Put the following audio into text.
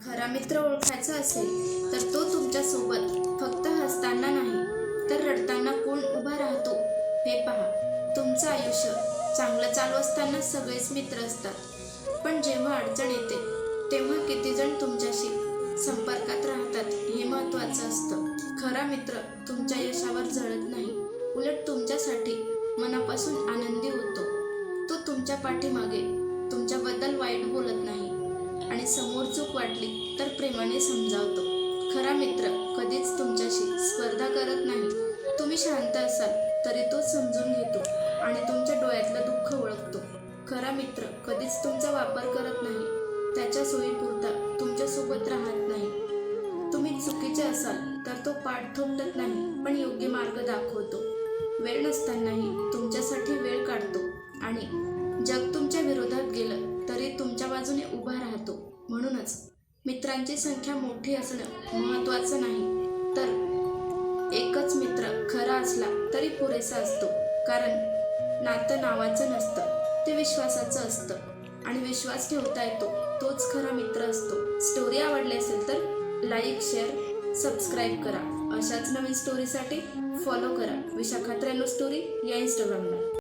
खरा मित्र ओळखायचा असेल तर तो तुमच्यासोबत फक्त हसताना नाही तर रडताना कोण उभा राहतो हे पहा. तुमचं आयुष्य चांगलं चालू असताना सगळेच मित्र असतात, पण जेव्हा अडचण येते तेव्हा किती जण तुमच्याशी संपर्कात राहतात हे महत्त्वाचं असतं. खरा मित्र तुमच्या यशावर जळत नाही, उलट तुमच्यासाठी मनापासून आनंदी होतो. तो तुमच्या पाठीमागे तुमच्याबद्दल वाईट बोलत नाही आणि समोर चूक वाटली तर प्रेमाने समजावतो. खरा मित्र कधीच तुमच्याशी स्पर्धा करत नाही. तुम्ही शांत असाल तरी तो समजून घेतो आणि तुमच्या डोळ्यातलं दुःख ओळखतो. खरा मित्र कधीच तुमचा वापर करत नाही, त्याच्या सोयीपुरता तुमच्यासोबत राहत नाही. तुम्ही चुकीचे असाल तर तो पाठ थोपटत नाही, पण योग्य मार्ग दाखवतो. वेळ नसतानाही तुमच्यासाठी वेळ काढतो आणि जग तुमच्या विरोधात गेलं तरी तुमच्या बाजूने उभा राहतो. म्हणूनच मित्रांची संख्या मोठी असणं महत्त्वाचं नाही, तर एकच मित्र खरा असला तरी पुरेसा असतो. कारण नातं नावाचं नसतं, ते विश्वासाचं असतं आणि विश्वास ठेवता येतो तोच खरा मित्र असतो. स्टोरी आवडली असेल तर लाईक, शेअर, सबस्क्राईब करा. अशाच नवीन स्टोरीसाठी फॉलो करा विशाखा 93 स्टोरी या इंस्टाग्रामला.